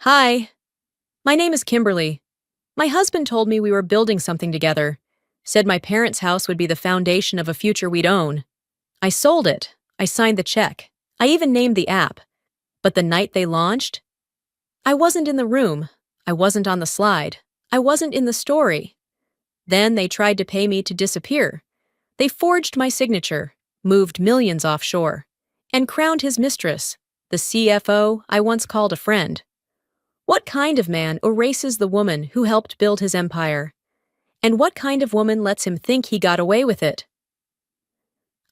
Hi, my name is Kimberly. My husband told me we were building something together, said my parents' house would be the foundation of a future we'd own. I sold it. I signed the check. I even named the app. But the night they launched, I wasn't in the room. I wasn't on the slide. I wasn't in the story. Then they tried to pay me to disappear. They forged my signature, moved millions offshore, and crowned his mistress, the CFO I once called a friend. What kind of man erases the woman who helped build his empire? And what kind of woman lets him think he got away with it?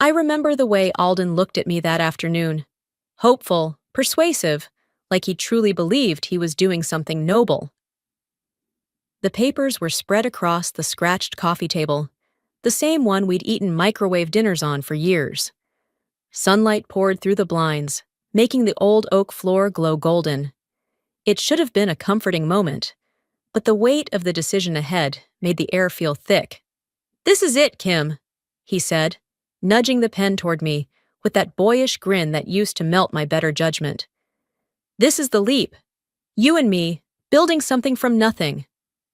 I remember the way Alden looked at me that afternoon. Hopeful, persuasive, like he truly believed he was doing something noble. The papers were spread across the scratched coffee table, the same one we'd eaten microwave dinners on for years. Sunlight poured through the blinds, making the old oak floor glow golden. It should have been a comforting moment, but the weight of the decision ahead made the air feel thick. "This is it, Kim," he said, nudging the pen toward me with that boyish grin that used to melt my better judgment. "This is the leap. You and me, building something from nothing.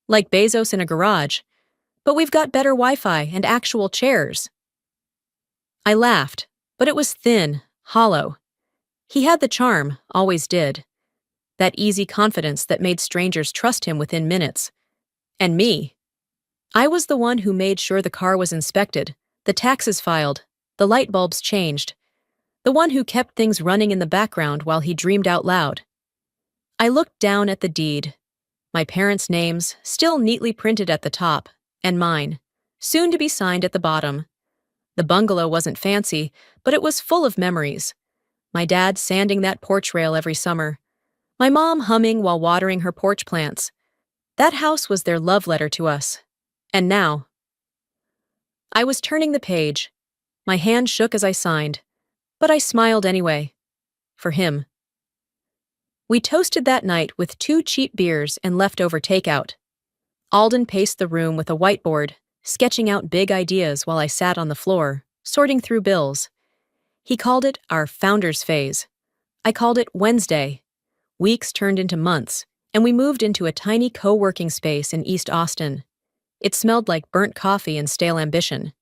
Like Bezos in a garage. But we've got better Wi-Fi and actual chairs." I laughed, but it was thin, hollow. He had the charm, always did. That easy confidence that made strangers trust him within minutes. And me. I was the one who made sure the car was inspected, the taxes filed, the light bulbs changed. The one who kept things running in the background while he dreamed out loud. I looked down at the deed. My parents' names, still neatly printed at the top, and mine, soon to be signed at the bottom. The bungalow wasn't fancy, but it was full of memories. My dad sanding that porch rail every summer. My mom humming while watering her porch plants. That house was their love letter to us. And now, I was turning the page. My hand shook as I signed, but I smiled anyway. For him. We toasted that night with 2 cheap beers and leftover takeout. Alden paced the room with a whiteboard, sketching out big ideas while I sat on the floor, sorting through bills. He called it our founder's phase. I called it Wednesday. Weeks turned into months, and we moved into a tiny co-working space in East Austin. It smelled like burnt coffee and stale ambition.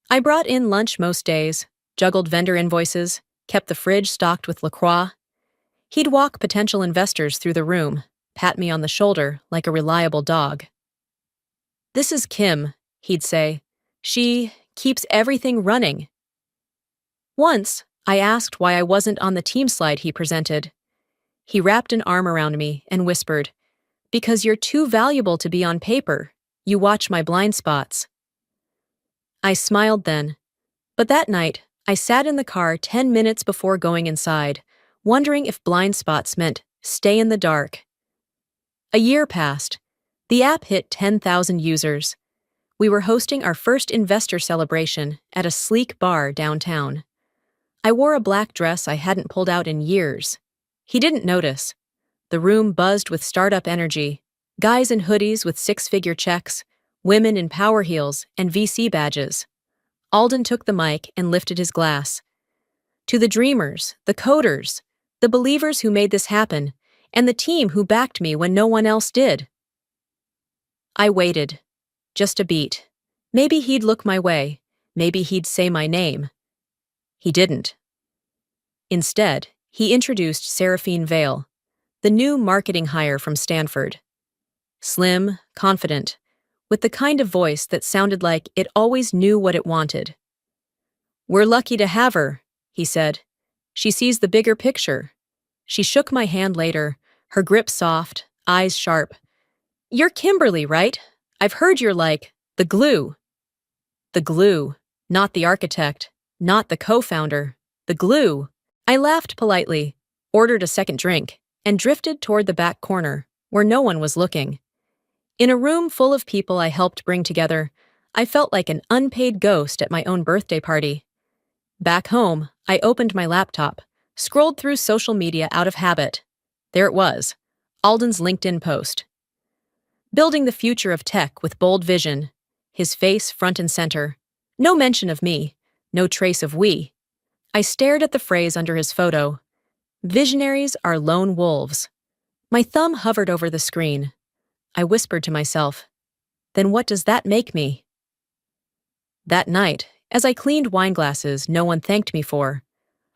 I brought in lunch most days, juggled vendor invoices, kept the fridge stocked with LaCroix. He'd walk potential investors through the room, pat me on the shoulder like a reliable dog. "This is Kim," he'd say. "She keeps everything running." Once, I asked why I wasn't on the team slide he presented. He wrapped an arm around me and whispered, "Because you're too valuable to be on paper. You watch my blind spots." I smiled then, but that night, I sat in the car 10 minutes before going inside, wondering if blind spots meant stay in the dark. A year passed. The app hit 10,000 users. We were hosting our first investor celebration at a sleek bar downtown. I wore a black dress I hadn't pulled out in years. He didn't notice. The room buzzed with startup energy. Guys in hoodies with 6-figure checks, women in power heels and VC badges. Alden took the mic and lifted his glass. "To the dreamers, the coders, the believers who made this happen, and the team who backed me when no one else did." I waited. Just a beat. Maybe he'd look my way. Maybe he'd say my name. He didn't. Instead, he introduced Seraphine Vale, the new marketing hire from Stanford. Slim, confident, with the kind of voice that sounded like it always knew what it wanted. "We're lucky to have her," he said. "She sees the bigger picture." She shook my hand later, her grip soft, eyes sharp. "You're Kimberly, right? I've heard you're like the glue." The glue, not the architect, not the co-founder, the glue. I laughed politely, ordered a second drink, and drifted toward the back corner, where no one was looking. In a room full of people I helped bring together, I felt like an unpaid ghost at my own birthday party. Back home, I opened my laptop, scrolled through social media out of habit. There it was, Alden's LinkedIn post. Building the future of tech with bold vision, his face front and center. No mention of me, no trace of we. I stared at the phrase under his photo. Visionaries are lone wolves. My thumb hovered over the screen. I whispered to myself, then what does that make me? That night, as I cleaned wine glasses no one thanked me for,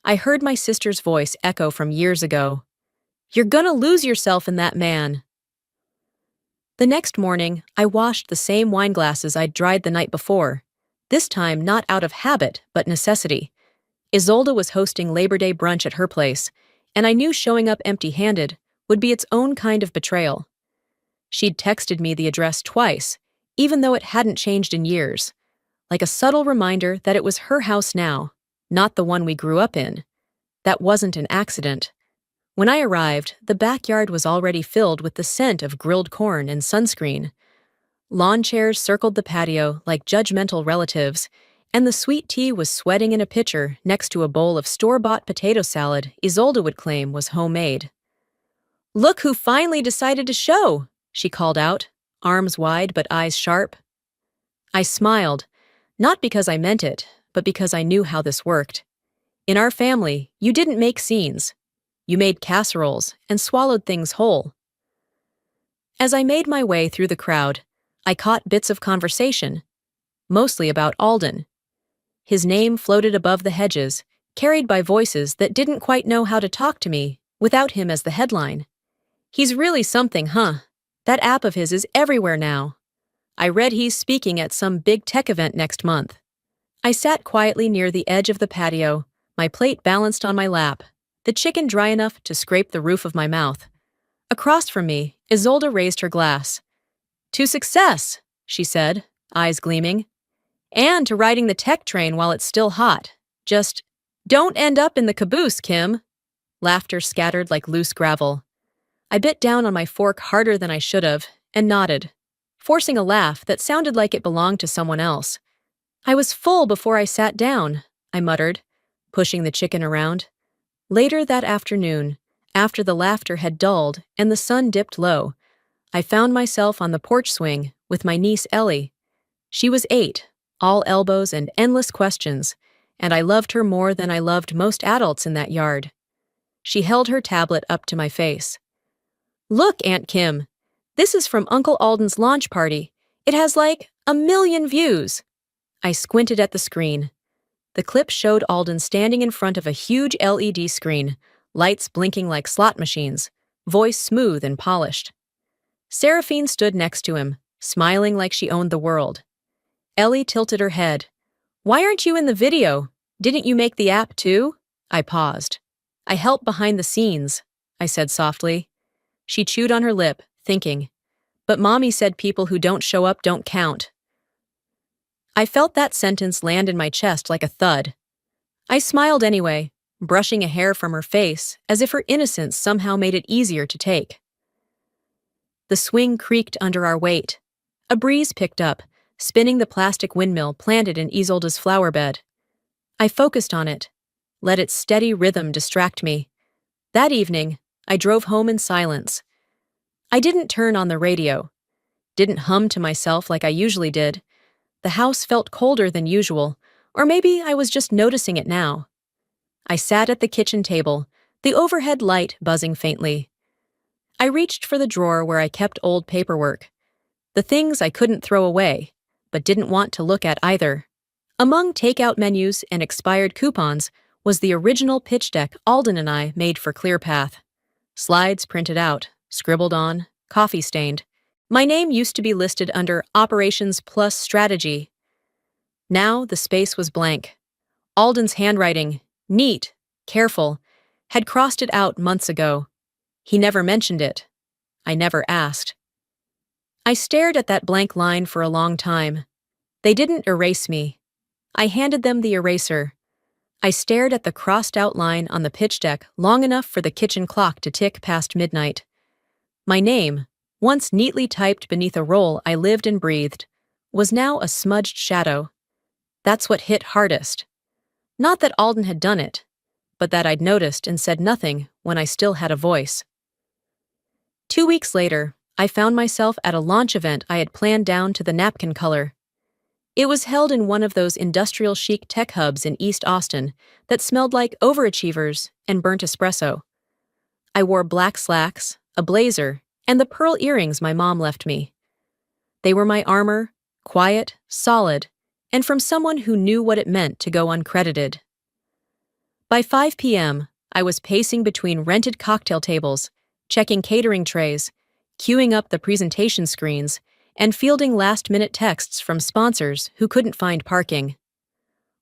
I heard my sister's voice echo from years ago. You're gonna lose yourself in that man. The next morning, I washed the same wine glasses I'd dried the night before, this time not out of habit, but necessity. Isolde was hosting Labor Day brunch at her place, and I knew showing up empty-handed would be its own kind of betrayal. She'd texted me the address twice, even though it hadn't changed in years, like a subtle reminder that it was her house now, not the one we grew up in. That wasn't an accident. When I arrived, the backyard was already filled with the scent of grilled corn and sunscreen. Lawn chairs circled the patio like judgmental relatives, and the sweet tea was sweating in a pitcher next to a bowl of store-bought potato salad Isolde would claim was homemade. Look who finally decided to show, she called out, arms wide but eyes sharp. I smiled, not because I meant it, but because I knew how this worked. In our family, you didn't make scenes. You made casseroles and swallowed things whole. As I made my way through the crowd, I caught bits of conversation, mostly about Alden. His name floated above the hedges, carried by voices that didn't quite know how to talk to me without him as the headline. He's really something, huh? That app of his is everywhere now. I read he's speaking at some big tech event next month. I sat quietly near the edge of the patio, my plate balanced on my lap, the chicken dry enough to scrape the roof of my mouth. Across from me, Isolde raised her glass. To success, she said, eyes gleaming. And to riding the tech train while it's still hot. Just, don't end up in the caboose, Kim. Laughter scattered like loose gravel. I bit down on my fork harder than I should have, and nodded, forcing a laugh that sounded like it belonged to someone else. I was full before I sat down, I muttered, pushing the chicken around. Later that afternoon, after the laughter had dulled and the sun dipped low, I found myself on the porch swing with my niece Ellie. She was 8, all elbows and endless questions, and I loved her more than I loved most adults in that yard. She held her tablet up to my face. Look, Aunt Kim, this is from Uncle Alden's launch party. It has like 1 million views. I squinted at the screen. The clip showed Alden standing in front of a huge LED screen, lights blinking like slot machines, voice smooth and polished. Seraphine stood next to him, smiling like she owned the world. Ellie tilted her head. Why aren't you in the video? Didn't you make the app too? I paused. I helped behind the scenes, I said softly. She chewed on her lip, thinking. But Mommy said people who don't show up don't count. I felt that sentence land in my chest like a thud. I smiled anyway, brushing a hair from her face as if her innocence somehow made it easier to take. The swing creaked under our weight. A breeze picked up, spinning the plastic windmill planted in Isolde's flower bed. I focused on it, let its steady rhythm distract me. That evening, I drove home in silence. I didn't turn on the radio, didn't hum to myself like I usually did. The house felt colder than usual, or maybe I was just noticing it now. I sat at the kitchen table, the overhead light buzzing faintly. I reached for the drawer where I kept old paperwork, the things I couldn't throw away, but didn't want to look at either. Among takeout menus and expired coupons was the original pitch deck Alden and I made for ClearPath. Slides printed out, scribbled on, coffee-stained. My name used to be listed under Operations Plus Strategy. Now the space was blank. Alden's handwriting, neat, careful, had crossed it out months ago. He never mentioned it. I never asked. I stared at that blank line for a long time. They didn't erase me. I handed them the eraser. I stared at the crossed-out line on the pitch deck long enough for the kitchen clock to tick past midnight. My name, once neatly typed beneath a role I lived and breathed, was now a smudged shadow. That's what hit hardest. Not that Alden had done it, but that I'd noticed and said nothing when I still had a voice. 2 weeks later, I found myself at a launch event I had planned down to the napkin color. It was held in one of those industrial chic tech hubs in East Austin that smelled like overachievers and burnt espresso. I wore black slacks, a blazer, and the pearl earrings my mom left me. They were my armor, quiet, solid, and from someone who knew what it meant to go uncredited. By 5 p.m., I was pacing between rented cocktail tables, checking catering trays, queuing up the presentation screens, and fielding last-minute texts from sponsors who couldn't find parking.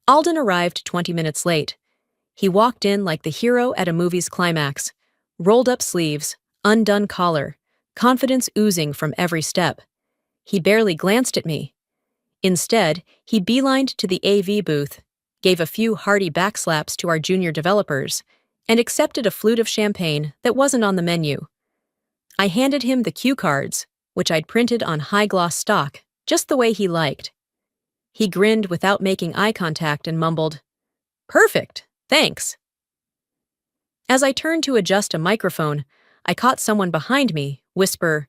Alden arrived 20 minutes late. He walked in like the hero at a movie's climax, rolled up sleeves, undone collar, confidence oozing from every step. He barely glanced at me. Instead, he beelined to the AV booth, gave a few hearty backslaps to our junior developers, and accepted a flute of champagne that wasn't on the menu. I handed him the cue cards, which I'd printed on high-gloss stock, just the way he liked. He grinned without making eye contact and mumbled, "Perfect, thanks." As I turned to adjust a microphone, I caught someone behind me whisper,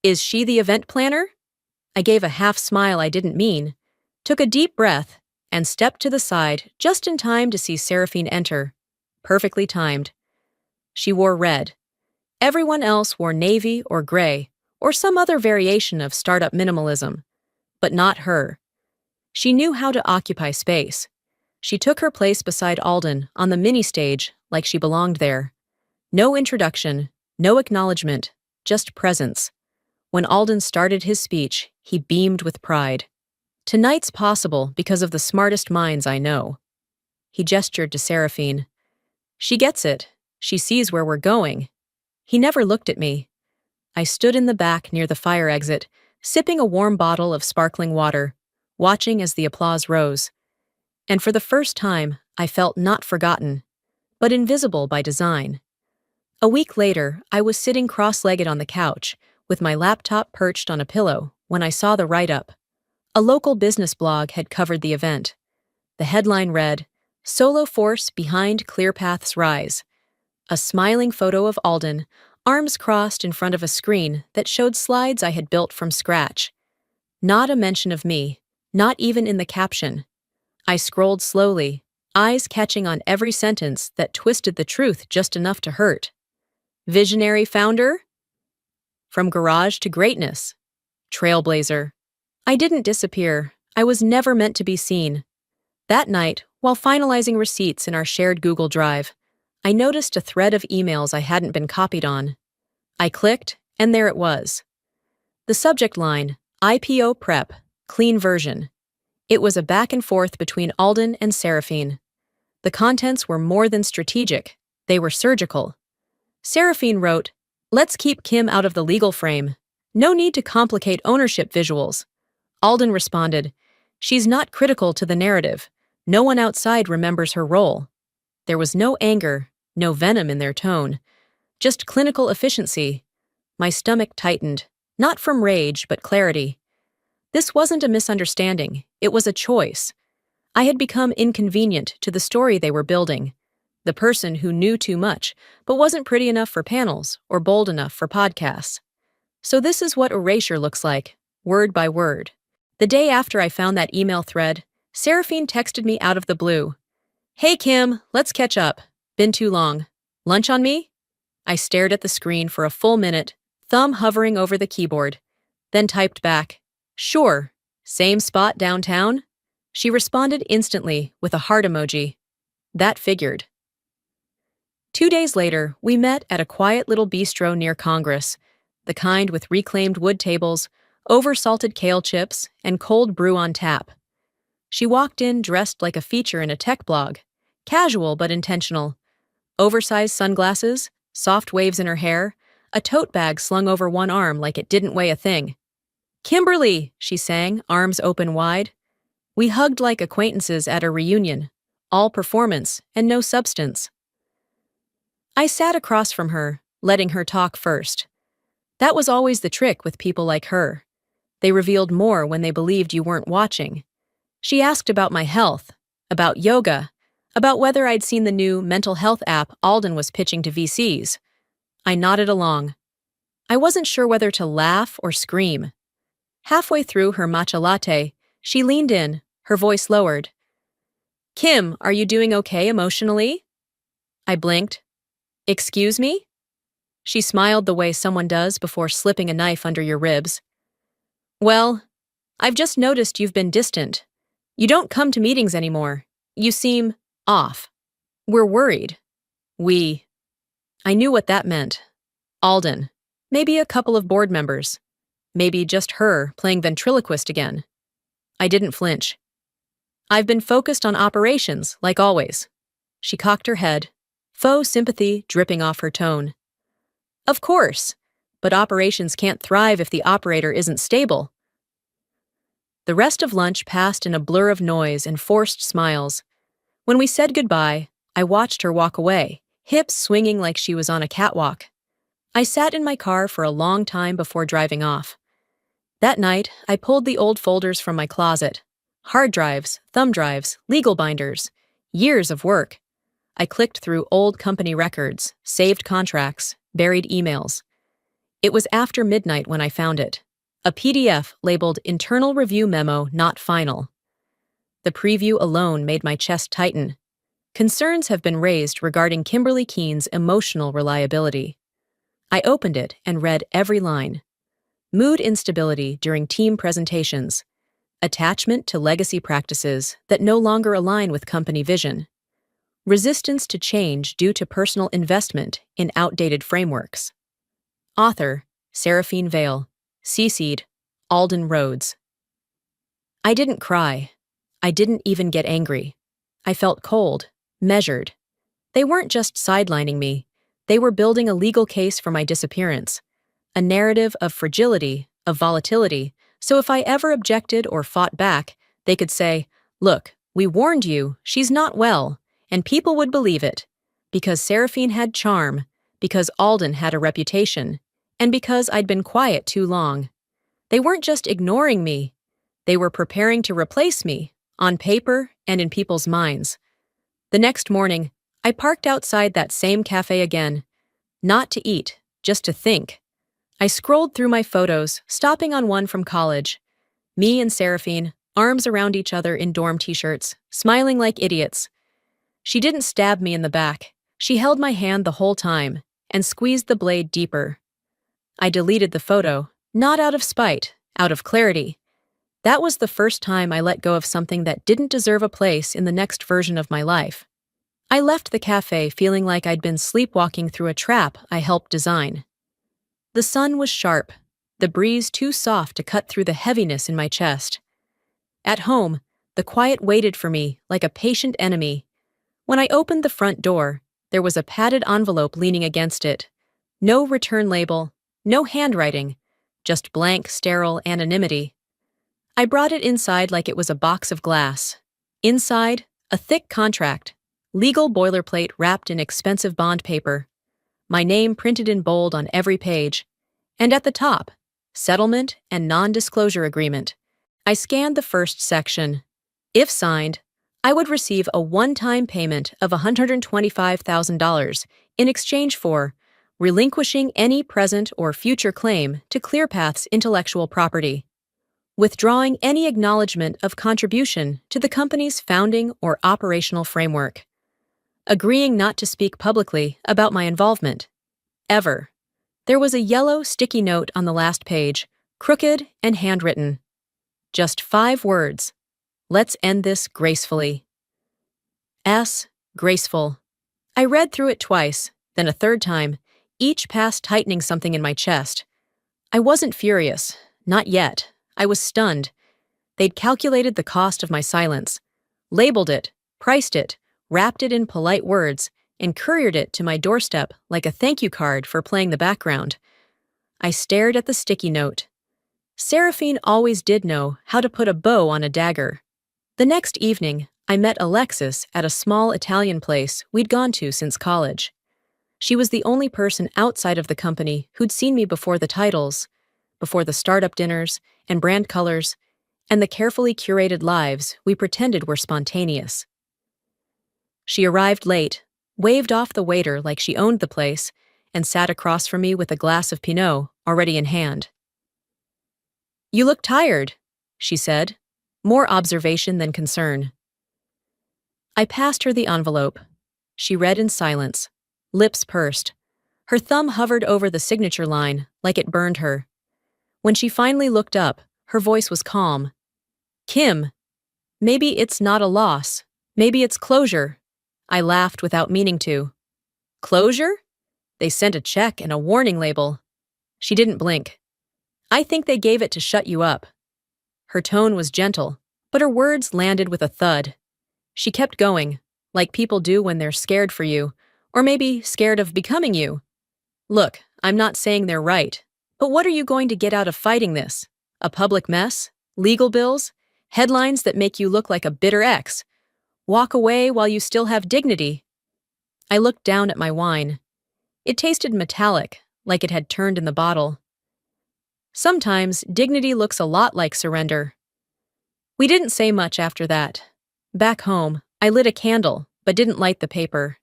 "Is she the event planner?" I gave a half smile I didn't mean, took a deep breath, and stepped to the side just in time to see Seraphine enter. Perfectly timed. She wore red. Everyone else wore navy or gray, or some other variation of startup minimalism. But not her. She knew how to occupy space. She took her place beside Alden on the mini-stage like she belonged there. No introduction, no acknowledgement, just presence. When Alden started his speech, he beamed with pride. "Tonight's possible because of the smartest minds I know." He gestured to Seraphine. "She gets it. She sees where we're going." He never looked at me. I stood in the back near the fire exit, sipping a warm bottle of sparkling water, watching as the applause rose. And for the first time, I felt not forgotten, but invisible by design. A week later, I was sitting cross-legged on the couch, with my laptop perched on a pillow, when I saw the write-up. A local business blog had covered the event. The headline read, "Solo Force Behind ClearPath's Rise." A smiling photo of Alden, arms crossed in front of a screen that showed slides I had built from scratch. Not a mention of me, not even in the caption. I scrolled slowly, eyes catching on every sentence that twisted the truth just enough to hurt. Visionary founder? From garage to greatness. Trailblazer. I didn't disappear. I was never meant to be seen. That night, while finalizing receipts in our shared Google Drive, I noticed a thread of emails I hadn't been copied on. I clicked, and there it was. The subject line, IPO prep, clean version. It was a back and forth between Alden and Seraphine. The contents were more than strategic, they were surgical. Seraphine wrote, "Let's keep Kim out of the legal frame. No need to complicate ownership visuals." Alden responded, "She's not critical to the narrative. No one outside remembers her role." There was no anger, no venom in their tone, just clinical efficiency. My stomach tightened, not from rage but clarity. This wasn't a misunderstanding, it was a choice. I had become inconvenient to the story they were building. The person who knew too much, but wasn't pretty enough for panels or bold enough for podcasts. So this is what erasure looks like, word by word. The day after I found that email thread, Seraphine texted me out of the blue. "Hey Kim, let's catch up. Been too long. Lunch on me?" I stared at the screen for a full minute, thumb hovering over the keyboard, then typed back, "Sure. Same spot downtown?" She responded instantly with a heart emoji. That figured. 2 days later, we met at a quiet little bistro near Congress, the kind with reclaimed wood tables, over-salted kale chips, and cold brew on tap. She walked in dressed like a feature in a tech blog, casual but intentional. Oversized sunglasses, soft waves in her hair, a tote bag slung over one arm like it didn't weigh a thing. "Kimberly," she sang, arms open wide. We hugged like acquaintances at a reunion, all performance and no substance. I sat across from her, letting her talk first. That was always the trick with people like her. They revealed more when they believed you weren't watching. She asked about my health, about yoga, about whether I'd seen the new mental health app Alden was pitching to VCs. I nodded along. I wasn't sure whether to laugh or scream. Halfway through her matcha latte, she leaned in, her voice lowered. "Kim, are you doing okay emotionally?" I blinked. "Excuse me?" She smiled the way someone does before slipping a knife under your ribs. Well, I've just noticed you've been distant. You don't come to meetings anymore. You seem off. We're worried. We. I knew what that meant. Alden. Maybe a couple of board members. Maybe just her playing ventriloquist again. I didn't flinch. I've been focused on operations, like always. She cocked her head, faux sympathy dripping off her tone. Of course, but operations can't thrive if the operator isn't stable. The rest of lunch passed in a blur of noise and forced smiles. When we said goodbye, I watched her walk away, hips swinging like she was on a catwalk. I sat in my car for a long time before driving off. That night, I pulled the old folders from my closet. Hard drives, thumb drives, legal binders. Years of work. I clicked through old company records, saved contracts, buried emails. It was after midnight when I found it. A PDF labeled Internal Review Memo Not Final. The preview alone made my chest tighten. Concerns have been raised regarding Kimberly Keene's emotional reliability. I opened it and read every line. Mood instability during team presentations. Attachment to legacy practices that no longer align with company vision. Resistance to change due to personal investment in outdated frameworks. Author, Seraphine Vale. CC'd, Alden Rhodes. I didn't cry. I didn't even get angry. I felt cold, measured. They weren't just sidelining me. They were building a legal case for my disappearance. A narrative of fragility, of volatility, so if I ever objected or fought back, they could say, "Look, we warned you, she's not well," and people would believe it. Because Seraphine had charm, because Alden had a reputation, and because I'd been quiet too long. They weren't just ignoring me. They were preparing to replace me, on paper and in people's minds. The next morning, I parked outside that same cafe again. Not to eat, just to think. I scrolled through my photos, stopping on one from college. Me and Seraphine, arms around each other in dorm t-shirts, smiling like idiots. She didn't stab me in the back. She held my hand the whole time and squeezed the blade deeper. I deleted the photo, not out of spite, out of clarity. That was the first time I let go of something that didn't deserve a place in the next version of my life. I left the cafe feeling like I'd been sleepwalking through a trap I helped design. The sun was sharp, the breeze too soft to cut through the heaviness in my chest. At home, the quiet waited for me like a patient enemy. When I opened the front door, there was a padded envelope leaning against it. No return label, no handwriting, just blank, sterile anonymity. I brought it inside like it was a box of glass. Inside, a thick contract, legal boilerplate wrapped in expensive bond paper. My name printed in bold on every page. And at the top, settlement and non-disclosure agreement. I scanned the first section. If signed, I would receive a one-time payment of $125,000 in exchange for relinquishing any present or future claim to ClearPath's intellectual property, withdrawing any acknowledgement of contribution to the company's founding or operational framework, agreeing not to speak publicly about my involvement. Ever. There was a yellow sticky note on the last page, crooked and handwritten. Just 5 words. Let's end this gracefully. Graceful. I read through it twice, then a third time, each pass tightening something in my chest. I wasn't furious. Not yet. I was stunned. They'd calculated the cost of my silence, labeled it, priced it, wrapped it in polite words, and couriered it to my doorstep like a thank you card for playing the background. I stared at the sticky note. Seraphine always did know how to put a bow on a dagger. The next evening, I met Alexis at a small Italian place we'd gone to since college. She was the only person outside of the company who'd seen me before the titles, before the startup dinners and brand colors, and the carefully curated lives we pretended were spontaneous. She arrived late, waved off the waiter like she owned the place, and sat across from me with a glass of Pinot already in hand. "You look tired," she said, more observation than concern. I passed her the envelope. She read in silence, lips pursed. Her thumb hovered over the signature line, like it burned her. When she finally looked up, her voice was calm. Kim, maybe it's not a loss. Maybe it's closure. I laughed without meaning to. Closure? They sent a check and a warning label. She didn't blink. I think they gave it to shut you up. Her tone was gentle, but her words landed with a thud. She kept going, like people do when they're scared for you, or maybe scared of becoming you. Look, I'm not saying they're right, but what are you going to get out of fighting this? A public mess? Legal bills? Headlines that make you look like a bitter ex? Walk away while you still have dignity? I looked down at my wine. It tasted metallic, like it had turned in the bottle. Sometimes dignity looks a lot like surrender. We didn't say much after that. Back home, I lit a candle, but didn't light the paper.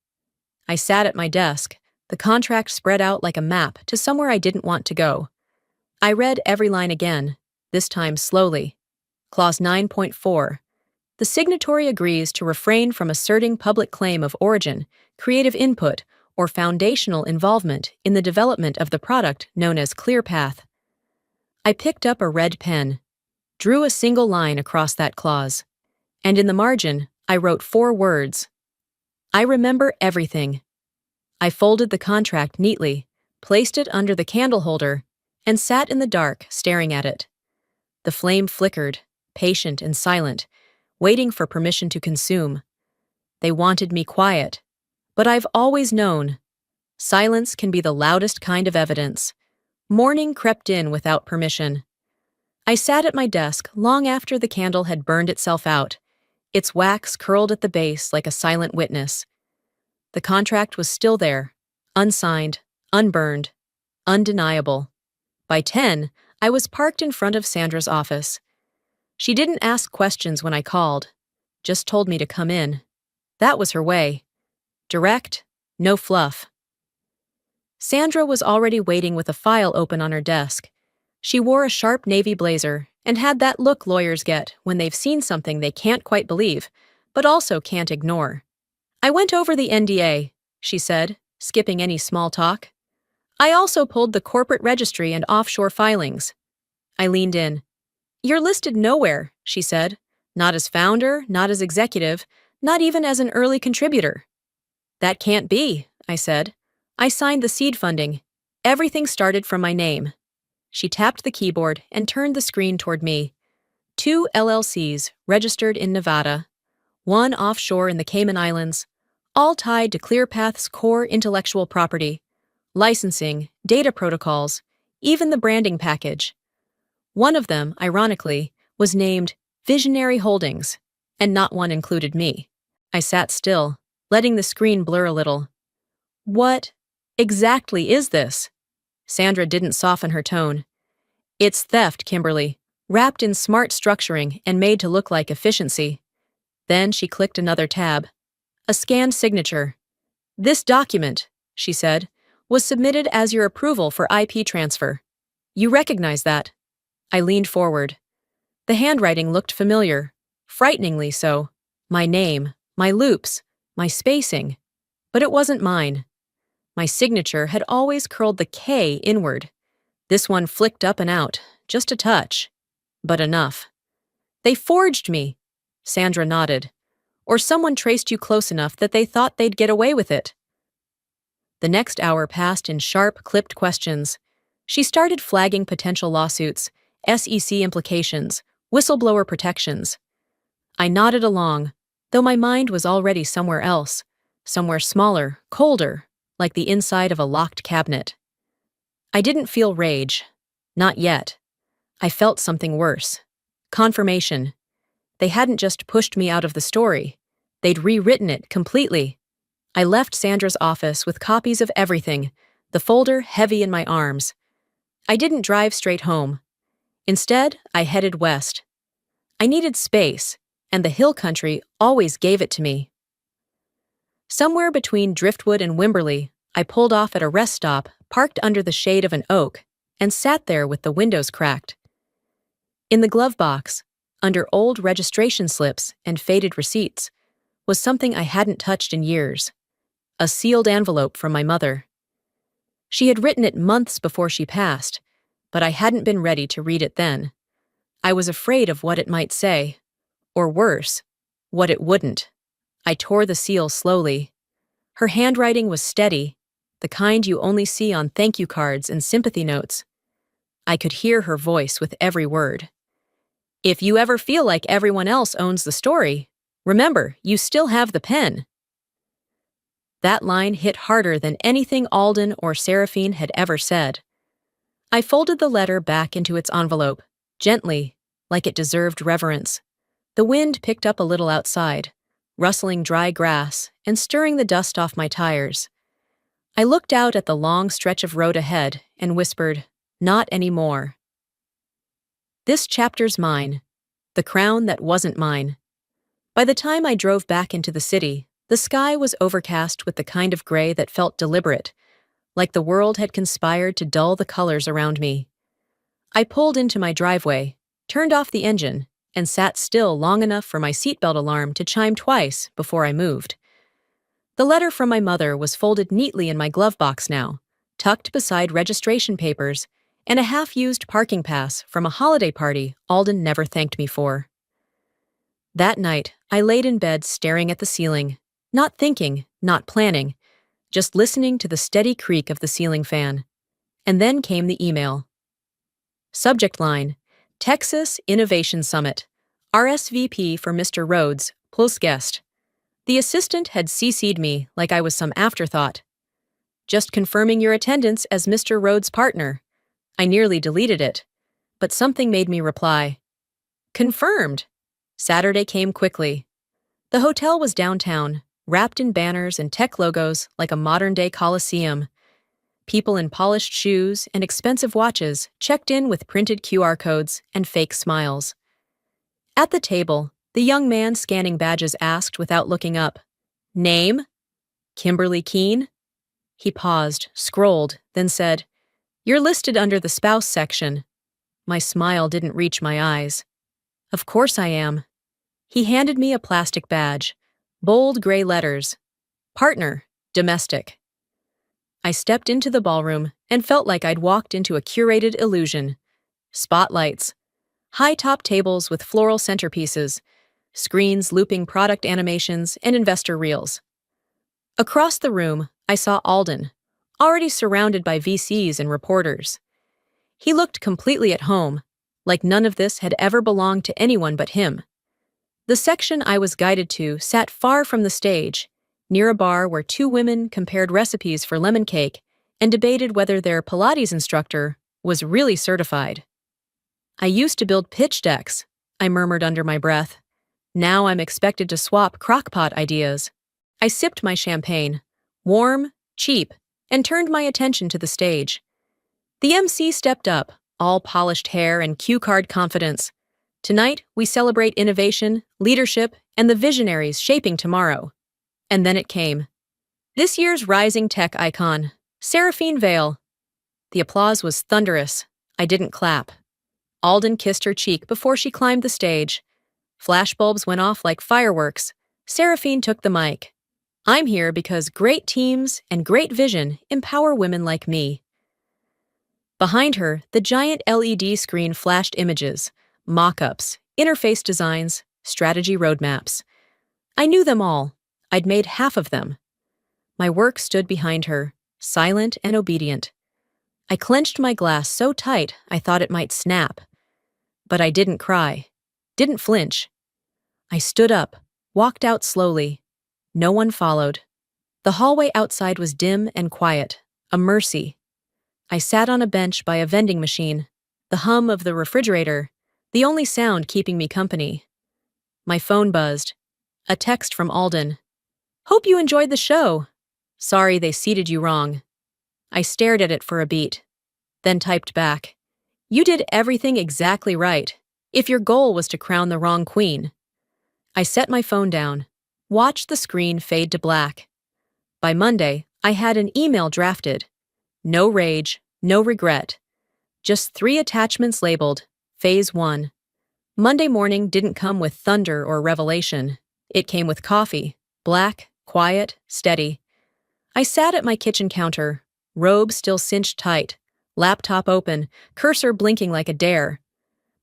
I sat at my desk, the contract spread out like a map to somewhere I didn't want to go. I read every line again, this time slowly. Clause 9.4. The signatory agrees to refrain from asserting public claim of origin, creative input, or foundational involvement in the development of the product known as ClearPath. I picked up a red pen, drew a single line across that clause, and in the margin, I wrote 4 words. I remember everything. I folded the contract neatly, placed it under the candle holder, and sat in the dark staring at it. The flame flickered, patient and silent, waiting for permission to consume. They wanted me quiet, but I've always known. Silence can be the loudest kind of evidence. Morning crept in without permission. I sat at my desk long after the candle had burned itself out, its wax curled at the base like a silent witness. The contract was still there, unsigned, unburned, undeniable. By 10, I was parked in front of Sandra's office. She didn't ask questions when I called, just told me to come in. That was her way. Direct, no fluff. Sandra was already waiting with a file open on her desk. She wore a sharp navy blazer and had that look lawyers get when they've seen something they can't quite believe, but also can't ignore. I went over the NDA, she said, skipping any small talk. I also pulled the corporate registry and offshore filings. I leaned in. You're listed nowhere, she said. Not as founder, not as executive, not even as an early contributor. That can't be, I said. I signed the seed funding. Everything started from my name. She tapped the keyboard and turned the screen toward me. 2 LLCs registered in Nevada, 1 offshore in the Cayman Islands, all tied to ClearPath's core intellectual property, licensing, data protocols, even the branding package. One of them, ironically, was named Visionary Holdings, and not one included me. I sat still, letting the screen blur a little. What exactly is this? Sandra didn't soften her tone. It's theft, Kimberly, wrapped in smart structuring and made to look like efficiency. Then she clicked another tab. A scanned signature. This document, she said, was submitted as your approval for IP transfer. You recognize that? I leaned forward. The handwriting looked familiar, frighteningly so. My name, my loops, my spacing. But it wasn't mine. My signature had always curled the K inward. This one flicked up and out, just a touch. But enough. They forged me, Sandra nodded. Or someone traced you close enough that they thought they'd get away with it. The next hour passed in sharp, clipped questions. She started flagging potential lawsuits, SEC implications, whistleblower protections. I nodded along, though my mind was already somewhere else, somewhere smaller, colder, like the inside of a locked cabinet. I didn't feel rage. Not yet. I felt something worse. Confirmation. They hadn't just pushed me out of the story. They'd rewritten it completely. I left Sandra's office with copies of everything, the folder heavy in my arms. I didn't drive straight home. Instead, I headed west. I needed space, and the hill country always gave it to me. Somewhere between Driftwood and Wimberley, I pulled off at a rest stop, parked under the shade of an oak, and sat there with the windows cracked. In the glove box, under old registration slips and faded receipts, was something I hadn't touched in years. A sealed envelope from my mother. She had written it months before she passed, but I hadn't been ready to read it then. I was afraid of what it might say. Or worse, what it wouldn't. I tore the seal slowly. Her handwriting was steady, the kind you only see on thank you cards and sympathy notes. I could hear her voice with every word. If you ever feel like everyone else owns the story, remember, you still have the pen. That line hit harder than anything Alden or Seraphine had ever said. I folded the letter back into its envelope, gently, like it deserved reverence. The wind picked up a little outside, rustling dry grass and stirring the dust off my tires. I looked out at the long stretch of road ahead and whispered, "Not anymore." This chapter's mine, the crown that wasn't mine. By the time I drove back into the city, the sky was overcast with the kind of gray that felt deliberate, like the world had conspired to dull the colors around me. I pulled into my driveway, turned off the engine, and sat still long enough for my seatbelt alarm to chime twice before I moved. The letter from my mother was folded neatly in my glove box now, tucked beside registration papers and a half-used parking pass from a holiday party Alden never thanked me for. That night, I laid in bed staring at the ceiling, not thinking, not planning, just listening to the steady creak of the ceiling fan. And then came the email. Subject line: Texas Innovation Summit. RSVP for Mr. Rhodes, plus guest. The assistant had CC'd me like I was some afterthought. Just confirming your attendance as Mr. Rhodes' partner. I nearly deleted it, but something made me reply. Confirmed. Saturday came quickly. The hotel was downtown, wrapped in banners and tech logos like a modern-day coliseum. People in polished shoes and expensive watches checked in with printed QR codes and fake smiles. At the table, the young man scanning badges asked without looking up, "Name? Kimberly Keene?" He paused, scrolled, then said, "You're listed under the spouse section." My smile didn't reach my eyes. Of course I am. He handed me a plastic badge, bold gray letters. Partner, domestic. I stepped into the ballroom and felt like I'd walked into a curated illusion. Spotlights, high-top tables with floral centerpieces, screens looping product animations and investor reels. Across the room, I saw Alden, already surrounded by VCs and reporters. He looked completely at home, like none of this had ever belonged to anyone but him. The section I was guided to sat far from the stage, near a bar where two women compared recipes for lemon cake and debated whether their Pilates instructor was really certified. "I used to build pitch decks," I murmured under my breath. "Now I'm expected to swap crockpot ideas." I sipped my champagne, warm, cheap, and turned my attention to the stage. The MC stepped up, all polished hair and cue card confidence. "Tonight, we celebrate innovation, leadership, and the visionaries shaping tomorrow." And then it came. This year's rising tech icon, Seraphine Vale. The applause was thunderous. I didn't clap. Alden kissed her cheek before she climbed the stage. Flashbulbs went off like fireworks. Seraphine took the mic. "I'm here because great teams and great vision empower women like me." Behind her, the giant LED screen flashed images, mock-ups, interface designs, strategy roadmaps. I knew them all. I'd made half of them. My work stood behind her, silent and obedient. I clenched my glass so tight I thought it might snap. But I didn't cry, didn't flinch. I stood up, walked out slowly. No one followed. The hallway outside was dim and quiet, a mercy. I sat on a bench by a vending machine, the hum of the refrigerator, the only sound keeping me company. My phone buzzed. A text from Alden. "Hope you enjoyed the show. Sorry they seated you wrong." I stared at it for a beat, then typed back. "You did everything exactly right, if your goal was to crown the wrong queen." I set my phone down, watched the screen fade to black. By Monday, I had an email drafted. No rage, no regret. Just 3 attachments labeled, Phase 1. Monday morning didn't come with thunder or revelation. It came with coffee, black, quiet, steady. I sat at my kitchen counter, robe still cinched tight, laptop open, cursor blinking like a dare.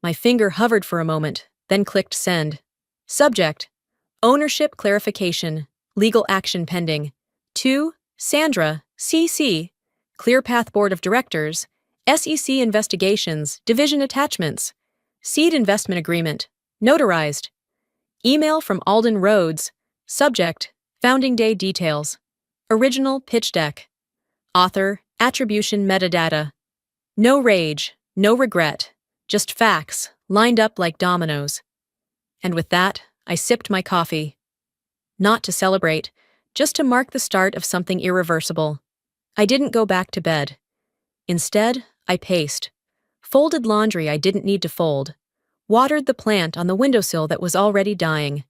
My finger hovered for a moment, then clicked send. Subject: Ownership clarification, legal action pending. To Sandra, CC, ClearPath Board of Directors, SEC Investigations, Division Attachments, Seed Investment Agreement, notarized. Email from Alden Rhodes. Subject: Founding Day Details. Original pitch deck. Author: Attribution Metadata. No rage, no regret, just facts, lined up like dominoes. And with that, I sipped my coffee. Not to celebrate, just to mark the start of something irreversible. I didn't go back to bed. Instead, I paced. Folded laundry I didn't need to fold. Watered the plant on the windowsill that was already dying.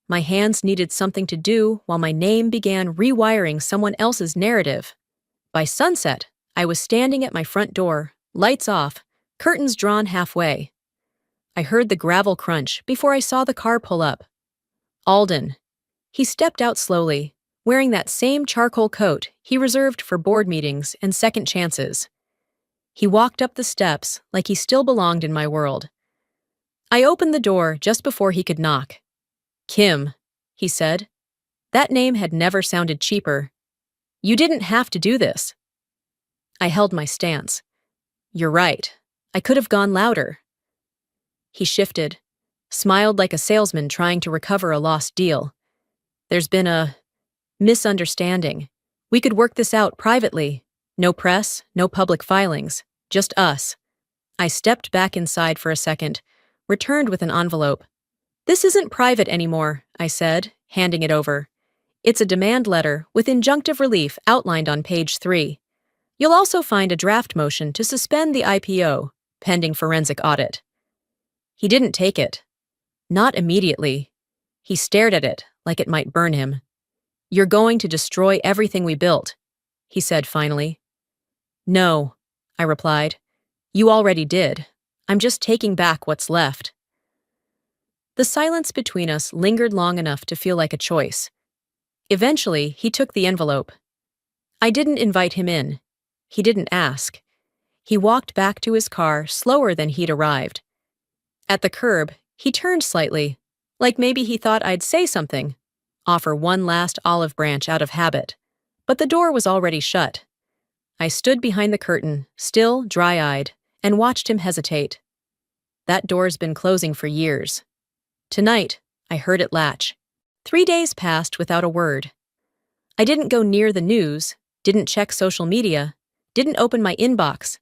My hands needed something to do while my name began rewiring someone else's narrative. By sunset, I was standing at my front door, lights off, curtains drawn halfway. I heard the gravel crunch before I saw the car pull up. Alden. He stepped out slowly, wearing that same charcoal coat he reserved for board meetings and second chances. He walked up the steps like he still belonged in my world. I opened the door just before he could knock. Kim, he said. That name had never sounded cheaper. You didn't have to do this. I held my stance. You're right. I could have gone louder. He shifted, smiled like a salesman trying to recover a lost deal. There's been a misunderstanding. We could work this out privately. No press, no public filings, just us. I stepped back inside for a second, returned with an envelope. This isn't private anymore, I said, handing it over. It's a demand letter with injunctive relief outlined on page 3. You'll also find a draft motion to suspend the IPO, pending forensic audit. He didn't take it. Not immediately. He stared at it like it might burn him. You're going to destroy everything we built, he said finally. No, I replied. You already did. I'm just taking back what's left. The silence between us lingered long enough to feel like a choice. Eventually, he took the envelope. I didn't invite him in. He didn't ask. He walked back to his car slower than he'd arrived. At the curb, he turned slightly, like maybe he thought I'd say something, offer one last olive branch out of habit. But the door was already shut. I stood behind the curtain, still dry-eyed, and watched him hesitate. That door's been closing for years. Tonight, I heard it latch. 3 days passed without a word. I didn't go near the news, didn't check social media, didn't open my inbox.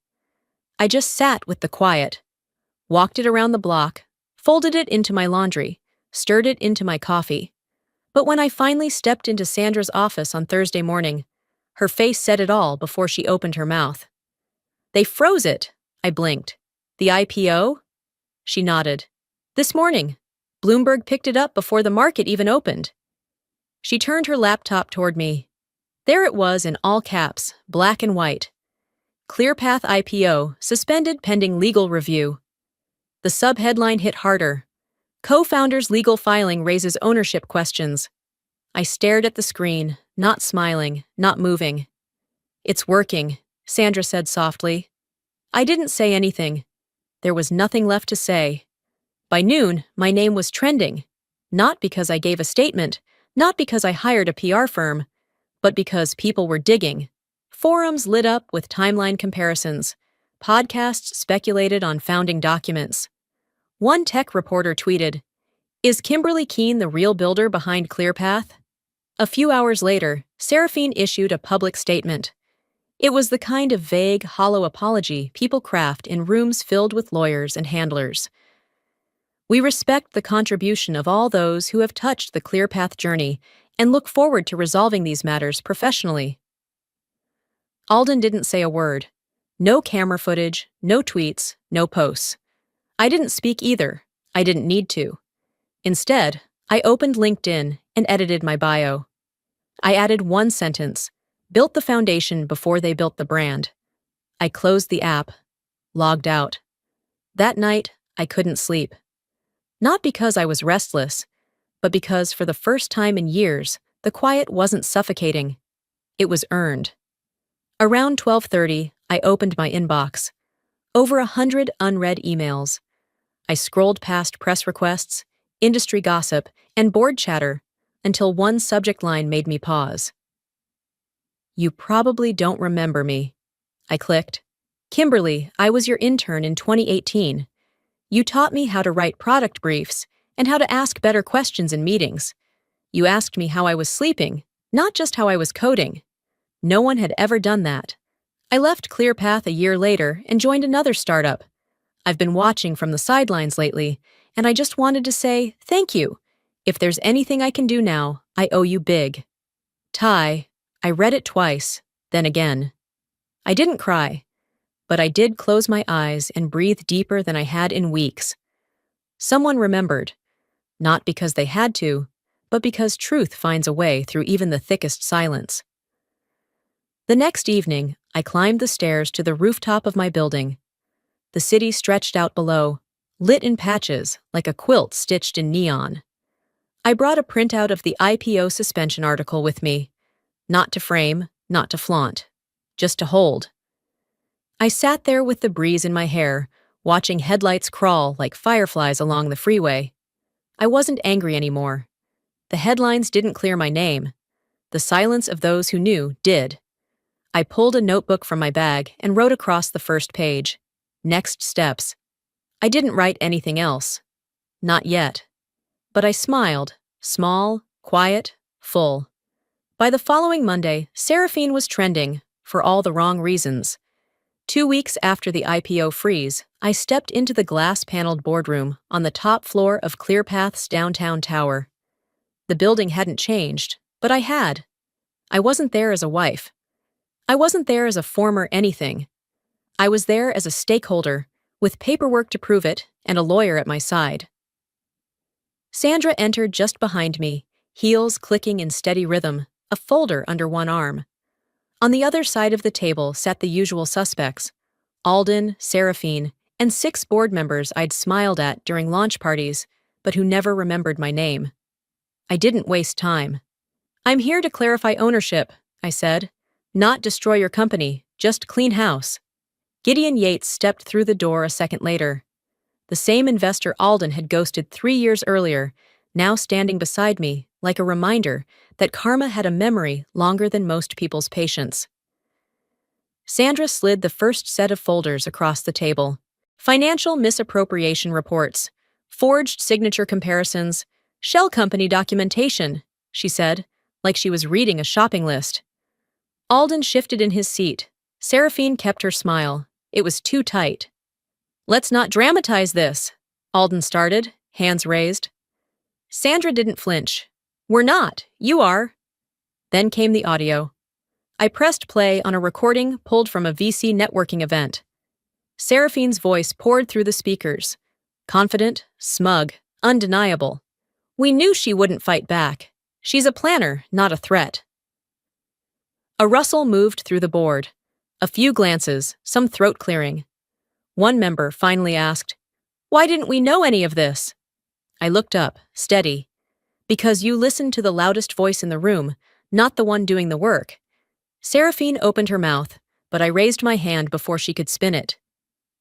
I just sat with the quiet, walked it around the block, folded it into my laundry, stirred it into my coffee. But when I finally stepped into Sandra's office on Thursday morning, her face said it all before she opened her mouth. They froze it, I blinked. The IPO? She nodded. This morning. Bloomberg picked it up before the market even opened. She turned her laptop toward me. There it was in all caps, black and white. ClearPath IPO, suspended pending legal review. The subheadline hit harder. Co-founder's legal filing raises ownership questions. I stared at the screen, not smiling, not moving. It's working, Sandra said softly. I didn't say anything. There was nothing left to say. By noon, my name was trending. Not because I gave a statement, not because I hired a PR firm, but because people were digging. Forums lit up with timeline comparisons. Podcasts speculated on founding documents. One tech reporter tweeted, "Is Kimberly Keene the real builder behind ClearPath?" A few hours later, Seraphine issued a public statement. It was the kind of vague, hollow apology people craft in rooms filled with lawyers and handlers. We respect the contribution of all those who have touched the ClearPath journey and look forward to resolving these matters professionally. Alden didn't say a word. No camera footage, no tweets, no posts. I didn't speak either. I didn't need to. Instead, I opened LinkedIn and edited my bio. I added one sentence, built the foundation before they built the brand. I closed the app, logged out. That night, I couldn't sleep. Not because I was restless, but because for the first time in years, the quiet wasn't suffocating. It was earned. Around 12:30, I opened my inbox. Over 100 unread emails. I scrolled past press requests, industry gossip, and board chatter until one subject line made me pause. You probably don't remember me. I clicked. Kimberly, I was your intern in 2018. You taught me how to write product briefs and how to ask better questions in meetings. You asked me how I was sleeping, not just how I was coding. No one had ever done that. I left ClearPath a year later and joined another startup. I've been watching from the sidelines lately, and I just wanted to say thank you. If there's anything I can do now, I owe you big. Ty, I read it twice, then again. I didn't cry, but I did close my eyes and breathe deeper than I had in weeks. Someone remembered, not because they had to, but because truth finds a way through even the thickest silence. The next evening, I climbed the stairs to the rooftop of my building. The city stretched out below, lit in patches like a quilt stitched in neon. I brought a printout of the IPO suspension article with me, not to frame, not to flaunt, just to hold. I sat there with the breeze in my hair, watching headlights crawl like fireflies along the freeway. I wasn't angry anymore. The headlines didn't clear my name. The silence of those who knew did. I pulled a notebook from my bag and wrote across the first page. Next steps. I didn't write anything else. Not yet. But I smiled, small, quiet, full. By the following Monday, Seraphine was trending, for all the wrong reasons. 2 weeks after the IPO freeze, I stepped into the glass-paneled boardroom on the top floor of ClearPath's downtown tower. The building hadn't changed, but I had. I wasn't there as a wife. I wasn't there as a former anything. I was there as a stakeholder, with paperwork to prove it and a lawyer at my side. Sandra entered just behind me, heels clicking in steady rhythm, a folder under one arm. On the other side of the table sat the usual suspects, Alden, Seraphine, and 6 board members I'd smiled at during launch parties, but who never remembered my name. I didn't waste time. I'm here to clarify ownership, I said. Not destroy your company, just clean house. Gideon Yates stepped through the door a second later. The same investor Alden had ghosted 3 years earlier, now standing beside me, like a reminder that karma had a memory longer than most people's patience. Sandra slid the first set of folders across the table. Financial misappropriation reports, forged signature comparisons, shell company documentation, she said, like she was reading a shopping list. Alden shifted in his seat. Seraphine kept her smile. It was too tight. Let's not dramatize this, Alden started, hands raised. Sandra didn't flinch. We're not. You are. Then came the audio. I pressed play on a recording pulled from a VC networking event. Seraphine's voice poured through the speakers. Confident, smug, undeniable. We knew she wouldn't fight back. She's a planner, not a threat. A rustle moved through the board. A few glances, some throat clearing. One member finally asked, "Why didn't we know any of this?" I looked up, steady. Because you listened to the loudest voice in the room, not the one doing the work. Seraphine opened her mouth, but I raised my hand before she could spin it.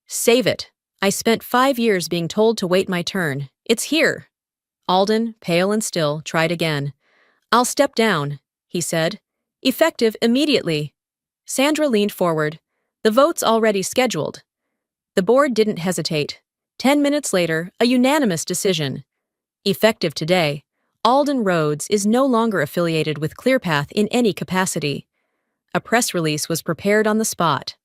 Save it. I spent 5 years being told to wait my turn. It's here. Alden, pale and still, tried again. I'll step down, he said. Effective immediately. Sandra leaned forward. The vote's already scheduled. The board didn't hesitate. 10 minutes later, a unanimous decision. Effective today, Alden Rhodes is no longer affiliated with ClearPath in any capacity. A press release was prepared on the spot.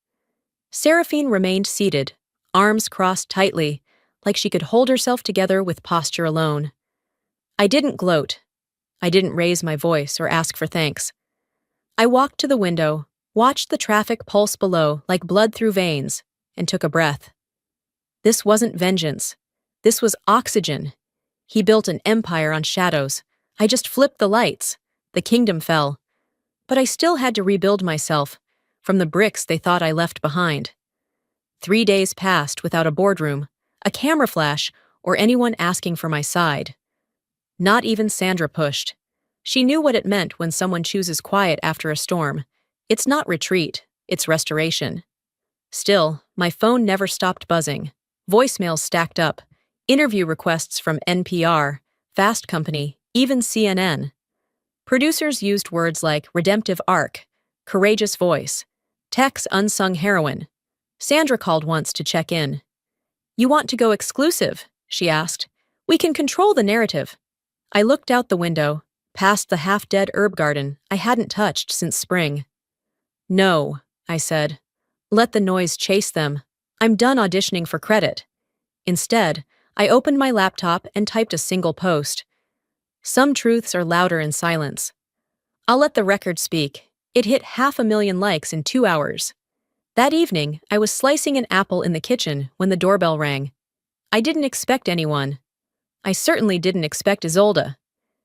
Seraphine remained seated, arms crossed tightly, like she could hold herself together with posture alone. I didn't gloat. I didn't raise my voice or ask for thanks. I walked to the window, watched the traffic pulse below like blood through veins, and took a breath. This wasn't vengeance. This was oxygen. He built an empire on shadows. I just flipped the lights. The kingdom fell. But I still had to rebuild myself, from the bricks they thought I left behind. 3 days passed without a boardroom, a camera flash, or anyone asking for my side. Not even Sandra pushed. She knew what it meant when someone chooses quiet after a storm. It's not retreat, its restoration. Still, my phone never stopped buzzing. Voicemails stacked up, interview requests from NPR, Fast Company, even CNN. Producers used words like redemptive arc, courageous voice, tech's unsung heroine. Sandra called once to check in. "You want to go exclusive?" she asked. "We can control the narrative." I looked out the window, past the half-dead herb garden I hadn't touched since spring. "No," I said. "Let the noise chase them. I'm done auditioning for credit." Instead, I opened my laptop and typed a single post. Some truths are louder in silence. I'll let the record speak. It hit 500,000 likes in 2 hours. That evening, I was slicing an apple in the kitchen when the doorbell rang. I didn't expect anyone. I certainly didn't expect Isolde.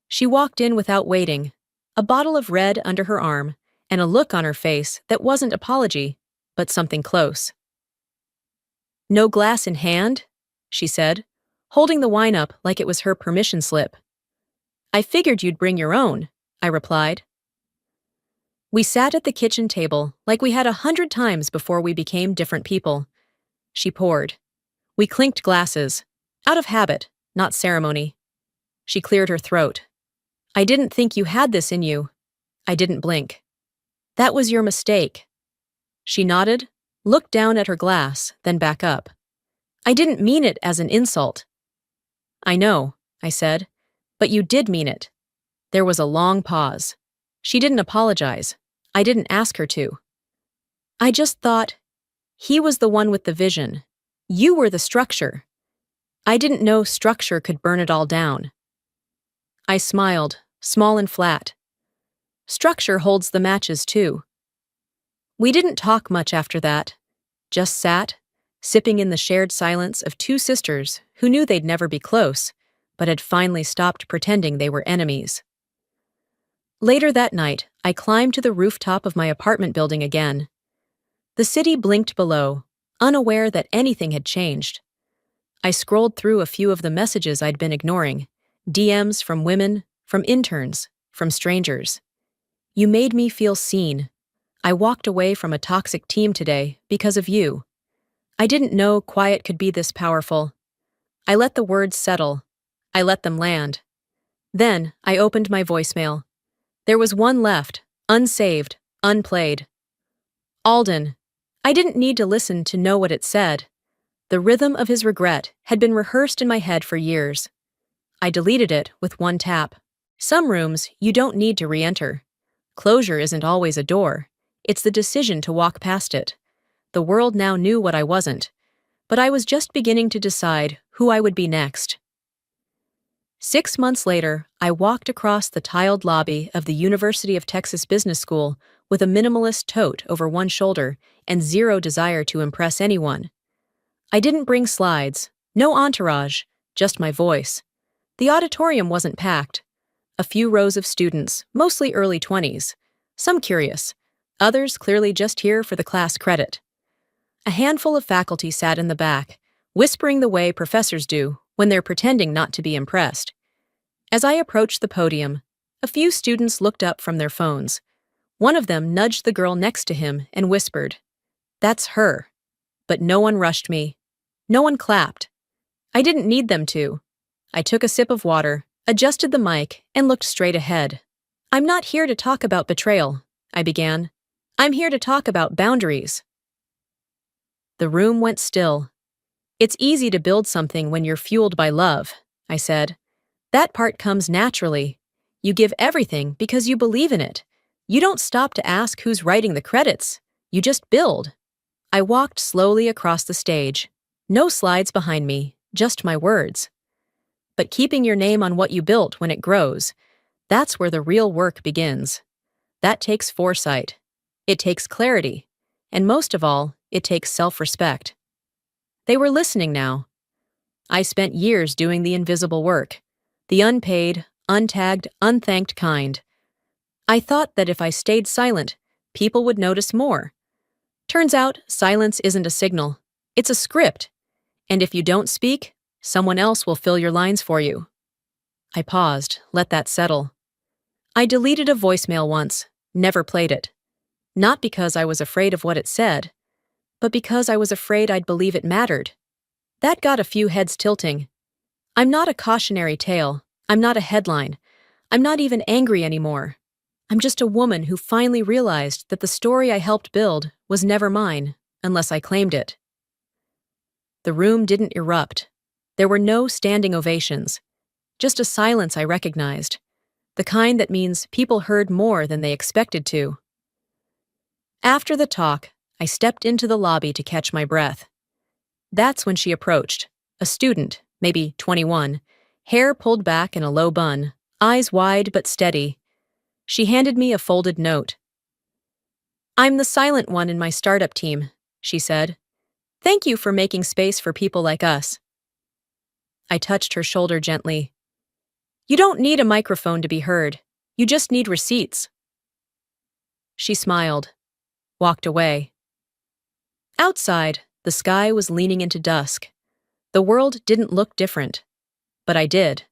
She walked in without waiting, a bottle of red under her arm, and a look on her face that wasn't apology, but something close. "No glass in hand?" she said, holding the wine up like it was her permission slip. "I figured you'd bring your own," I replied. We sat at the kitchen table like we had 100 times before we became different people. She poured. We clinked glasses, out of habit, not ceremony. She cleared her throat. "I didn't think you had this in you." I didn't blink. "That was your mistake." She nodded, looked down at her glass, then back up. "I didn't mean it as an insult." "I know," I said, "but you did mean it." There was a long pause. She didn't apologize. I didn't ask her to. "I just thought, he was the one with the vision. You were the structure. I didn't know structure could burn it all down." I smiled, small and flat. Structure holds the matches too. We didn't talk much after that, just sat, sipping in the shared silence of two sisters who knew they'd never be close, but had finally stopped pretending they were enemies. Later that night, I climbed to the rooftop of my apartment building again. The city blinked below, unaware that anything had changed. I scrolled through a few of the messages I'd been ignoring, DMs from women, from interns, from strangers. "You made me feel seen. I walked away from a toxic team today because of you. I didn't know quiet could be this powerful." I let the words settle. I let them land. Then I opened my voicemail. There was one left, unsaved, unplayed. "Alden." I didn't need to listen to know what it said. The rhythm of his regret had been rehearsed in my head for years. I deleted it with one tap. Some rooms you don't need to re-enter. Closure isn't always a door. It's the decision to walk past it. The world now knew what I wasn't, but I was just beginning to decide who I would be next. 6 months later, I walked across the tiled lobby of the University of Texas Business School with a minimalist tote over one shoulder and zero desire to impress anyone. I didn't bring slides, no entourage, just my voice. The auditorium wasn't packed. A few rows of students, mostly early 20s, some curious, others clearly just here for the class credit. A handful of faculty sat in the back, whispering the way professors do when they're pretending not to be impressed. As I approached the podium, a few students looked up from their phones. One of them nudged the girl next to him and whispered, "That's her." But no one rushed me. No one clapped. I didn't need them to. I took a sip of water, adjusted the mic, and looked straight ahead. "I'm not here to talk about betrayal," I began. "I'm here to talk about boundaries." The room went still. "It's easy to build something when you're fueled by love," I said. "That part comes naturally. You give everything because you believe in it. You don't stop to ask who's writing the credits. You just build." I walked slowly across the stage. No slides behind me, just my words. But keeping your name on what you built when it grows, that's where the real work begins. That takes foresight. It takes clarity. And most of all, it takes self-respect. They were listening now. I spent years doing the invisible work, the unpaid, untagged, unthanked kind. I thought that if I stayed silent, people would notice more. Turns out, silence isn't a signal. It's a script. And if you don't speak, someone else will fill your lines for you. I paused, let that settle. I deleted a voicemail once, never played it. Not because I was afraid of what it said, but because I was afraid I'd believe it mattered. That got a few heads tilting. I'm not a cautionary tale. I'm not a headline. I'm not even angry anymore. I'm just a woman who finally realized that the story I helped build was never mine, unless I claimed it. The room didn't erupt. There were no standing ovations, just a silence I recognized, the kind that means people heard more than they expected to. After the talk, I stepped into the lobby to catch my breath. That's when she approached, a student, maybe 21, hair pulled back in a low bun, eyes wide but steady. She handed me a folded note. "I'm the silent one in my startup team," she said. "Thank you for making space for people like us." I touched her shoulder gently. "You don't need a microphone to be heard. You just need receipts." She smiled, walked away. Outside, the sky was leaning into dusk. The world didn't look different, but I did.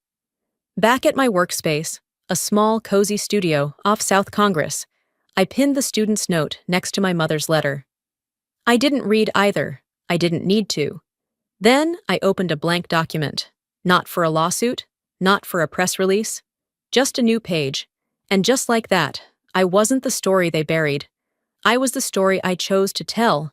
Back at my workspace, a small, cozy studio off South Congress, I pinned the student's note next to my mother's letter. I didn't read either. I didn't need to. Then I opened a blank document. Not for a lawsuit, not for a press release, just a new page. And just like that, I wasn't the story they buried. I was the story I chose to tell,